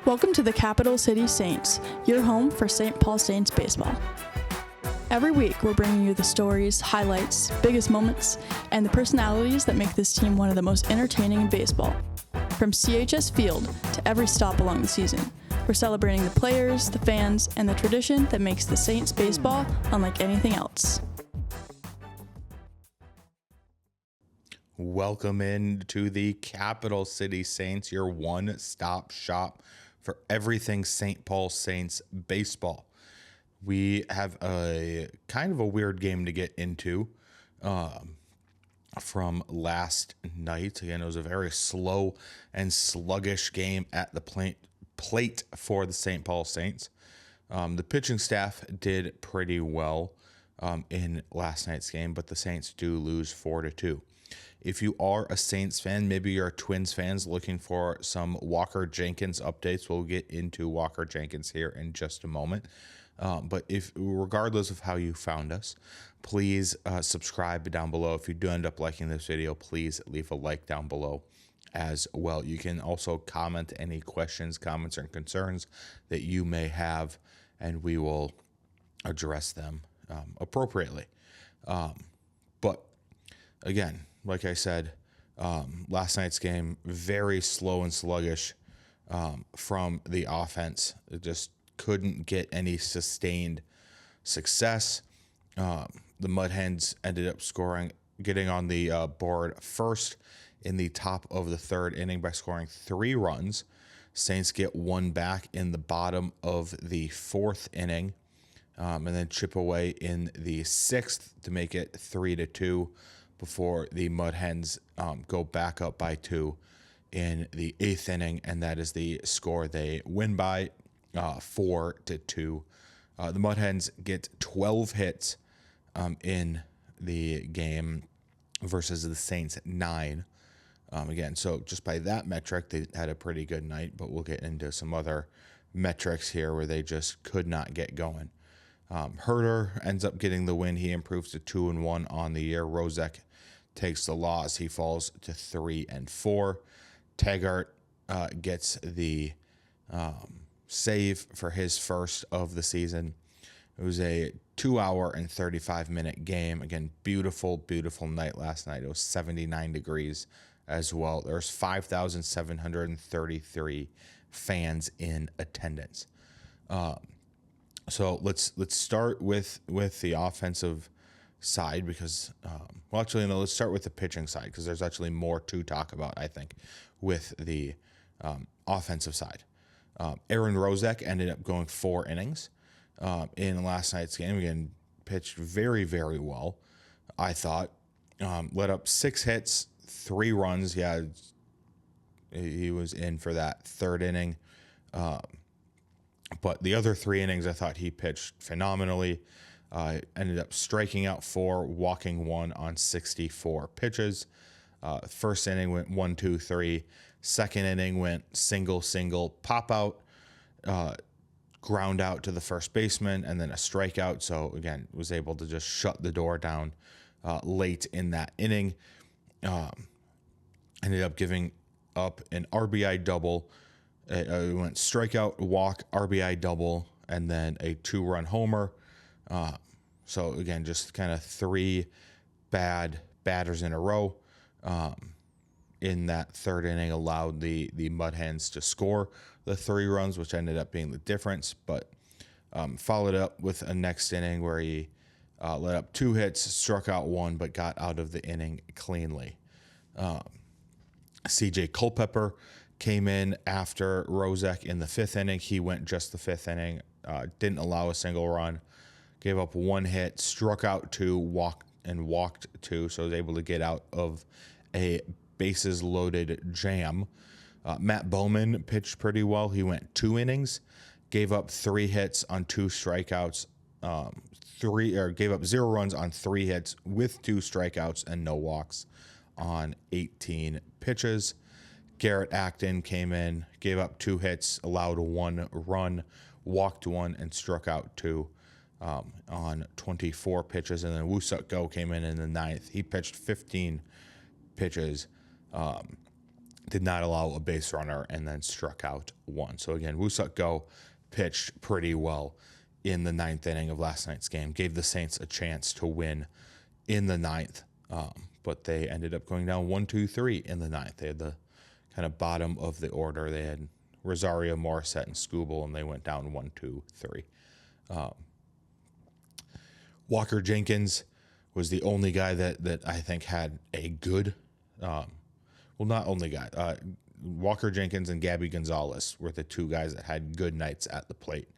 Welcome to the Capital City Saints, your home for St. Paul Saints baseball. Every week, we're bringing you the stories, highlights, biggest moments, and the personalities that make this team one of the most entertaining in baseball. From CHS Field to every stop along the season, we're celebrating the players, the fans, and the tradition that makes the Saints baseball unlike anything else. Welcome in to the Capital City Saints, your one-stop shop for everything St. Paul Saints baseball. We have a kind of a weird game to get into from last night. Again, it was a very slow and sluggish game at the plate for the St. Paul Saints. The pitching staff did pretty well in last night's game, but the Saints do lose 4-2. If you are a Saints fan, maybe you're a Twins fans looking for some Walker Jenkins updates, we'll get into Walker Jenkins here in just a moment. But regardless of how you found us, please subscribe down below. If you do end up liking this video, please leave a like down below as well. You can also comment any questions, comments, or concerns that you may have, and we will address them appropriately. But again, like I said, last night's game, very slow and sluggish from the offense. It just couldn't get any sustained success. The Mud Hens ended up getting on the board first in the top of the third inning by scoring 3 runs. Saints get one back in the bottom of the fourth inning, and then chip away in the sixth to make it 3-2 before the Mud Hens go back up by 2 in the eighth inning, and that is the score they win by. 4-2. The Mud Hens get 12 hits in the game versus the Saints 9. Again, so just by that metric, they had a pretty good night, but we'll get into some other metrics here where they just could not get going. Herder ends up getting the win. He improves to 2-1 on the year. Rozek takes the loss. He falls to 3-4. Taggart gets the save for his first of the season. It was a 2-hour and 35-minute game. Again, beautiful, beautiful night last night. It was 79 degrees as well. There's 5,733 fans in attendance. So let's start with the offensive side because, let's start with the pitching side because there's actually more to talk about, I think, with the offensive side. Aaron Rozek ended up going 4 innings in last night's game. Again, pitched very, very well, I thought. Let up 6 hits, 3 runs. Yeah, he was in for that third inning. But the other 3 innings, I thought he pitched phenomenally. Ended up striking out 4, walking 1 on 64 pitches. First inning went 1-2-3. Second inning went single, pop out, ground out to the first baseman, and then a strikeout. So again, was able to just shut the door down late in that inning. Ended up giving up an RBI double. It went strikeout, walk, RBI double, and then a 2-run homer. So again, just kind of 3 bad batters in a row. In that third inning, allowed the Mud Hens to score the 3 runs, which ended up being the difference. But followed up with a next inning where he let up 2 hits, struck out 1, but got out of the inning cleanly. CJ Culpepper came in after Rozek in the 5th inning. He went just the 5th inning, didn't allow a single run, gave up 1 hit, struck out 2, walked 2, so was able to get out of a bases loaded jam. Matt Bowman pitched pretty well. He went 2 innings, gave up 3 hits on 2 strikeouts, gave up 0 runs on 3 hits with 2 strikeouts and no walks on 18 pitches. Garrett Acton came in, gave up 2 hits, allowed 1 run, walked 1, and struck out 2 on 24 pitches. And then Woo-Suk Go came in the 9th. He pitched 15 pitches, did not allow a base runner, and then struck out one. So again, Woo-Suk Go pitched pretty well in the ninth inning of last night's game, gave the Saints a chance to win in the ninth, but they ended up going down 1-2-3 in the ninth. They had the kind of bottom of the order. They had Rosario, Morissette, and Scooble, and they went down 1-2-3. Walker Jenkins was the only guy that I think had a good, not only guy. Walker Jenkins and Gabi Gonzalez were the two guys that had good nights at the plate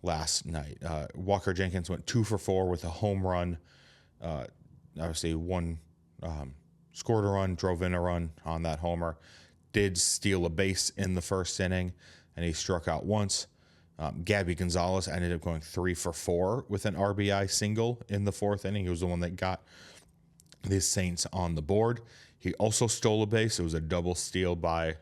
last night. Walker Jenkins went 2 for 4 with a home run. Obviously, one scored a run, drove in a run on that homer. Did steal a base in the first inning, and he struck out once. Gabi Gonzalez ended up going 3 for 4 with an RBI single in the fourth inning. He was the one that got the Saints on the board. He also stole a base. It was a double steal by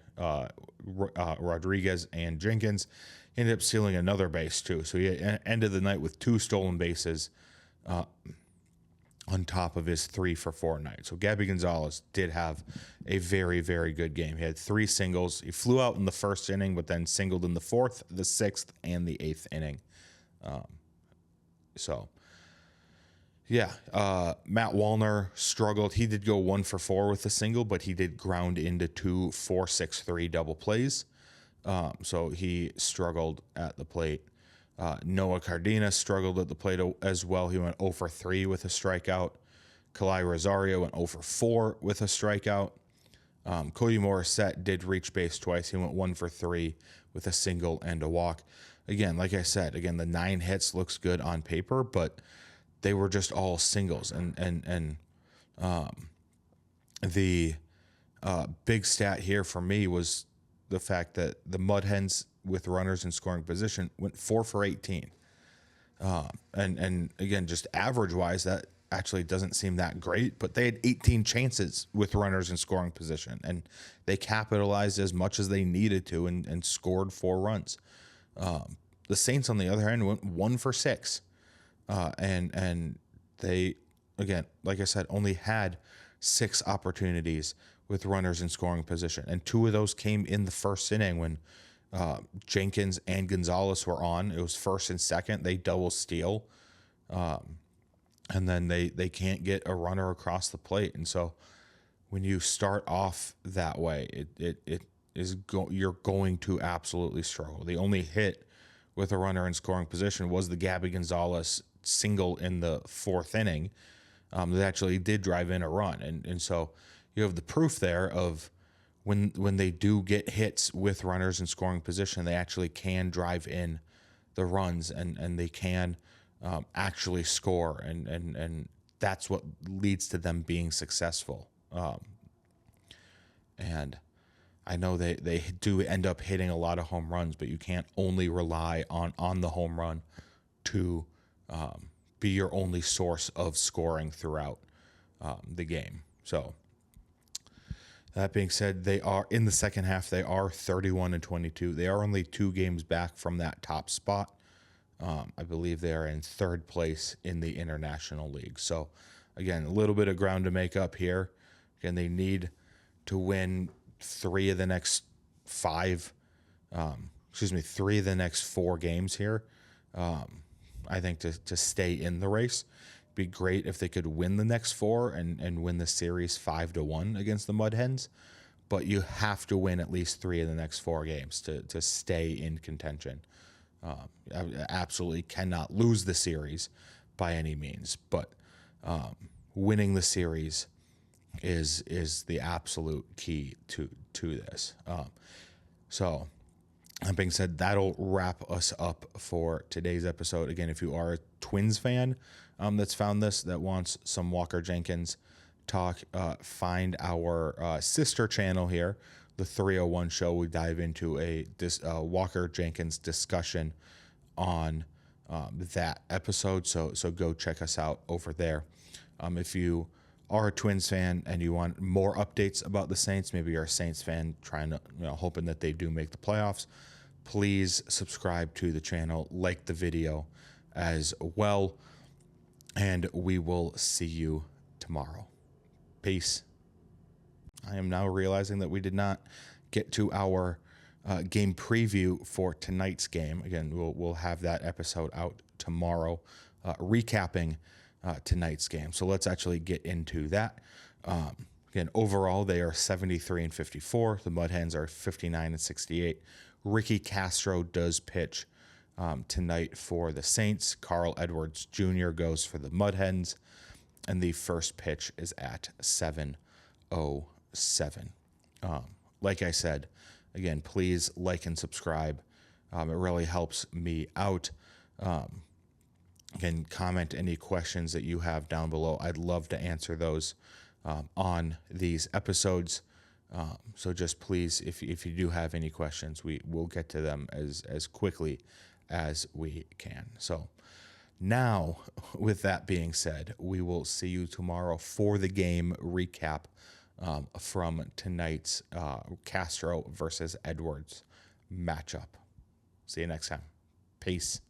Rodriguez and Jenkins. He ended up stealing another base too. So he ended the night with 2 stolen bases on top of his 3 for 4 night. So Gabi Gonzalez did have a very, very good game. He had 3 singles. He flew out in the first inning, but then singled in the 4th, the 6th, and the 8th inning. Matt Wallner struggled. He did go 1 for 4 with a single, but he did ground into 2 4-6-3 double plays. So he struggled at the plate. Noah Cardenas struggled at the plate as well. He went 0 for 3 with a strikeout. Kalai Rosario went 0 for 4 with a strikeout. Cody Morissette did reach base twice. He went 1 for 3 with a single and a walk. Again, like I said, the 9 hits looks good on paper, but they were just all singles. And the big stat here for me was the fact that the Mud Hens with runners in scoring position went 4 for 18. And again, just average wise, that actually doesn't seem that great, but they had 18 chances with runners in scoring position, and they capitalized as much as they needed to and scored 4 runs. The Saints, on the other hand, went 1 for 6. And they, again, like I said, only had 6 opportunities with runners in scoring position. And 2 of those came in the first inning when Jenkins and Gonzalez were on. It was first and second. They double steal. And then they can't get a runner across the plate. And so when you start off that way, you're going to absolutely struggle. The only hit with a runner in scoring position was the Gabi Gonzalez single in the 4th inning that actually did drive in a run. And so you have the proof there of when they do get hits with runners in scoring position, they actually can drive in the runs and they can actually score. And that's what leads to them being successful. And I know they do end up hitting a lot of home runs, but you can't only rely on the home run to be your only source of scoring throughout the game. So that being said, they are in the second half. They are 31-22. They are only 2 games back from that top spot. I believe they are in 3rd place in the International League. So again, a little bit of ground to make up here. Again, they need to win 3 of the next 4 games here. I think to stay in the race. Be great if they could win the next 4 and win the series 5-1 against the Mud Hens. But you have to win at least 3 of the next 4 games to stay in contention. Absolutely cannot lose the series by any means, but winning the series is the absolute key to this. So that being said, that'll wrap us up for today's episode. Again, if you are a Twins fan that's found this, that wants some Walker Jenkins talk, find our sister channel here, the 301 Show. We dive into a Walker Jenkins discussion on that episode. So go check us out over there. If you are a Twins fan and you want more updates about the Saints, maybe you're a Saints fan hoping that they do make the playoffs, please subscribe to the channel, like the video as well, and we will see you tomorrow. Peace. I am now realizing that we did not get to our game preview for tonight's game. Again, we'll have that episode out tomorrow, recapping tonight's game. So let's actually get into that. Again, overall, they are 73-54. The Mud Hens are 59-68. Ricky Castro does pitch tonight for the Saints. Carl Edwards Jr. goes for the Mud Hens. And the first pitch is at 7:07. Like I said, again, please like and subscribe. It really helps me out. Again, comment any questions that you have down below. I'd love to answer those on these episodes. So just please, if you do have any questions, we will get to them as quickly as we can. So now, with that being said, we will see you tomorrow for the game recap from tonight's Castro versus Edwards matchup. See you next time. Peace.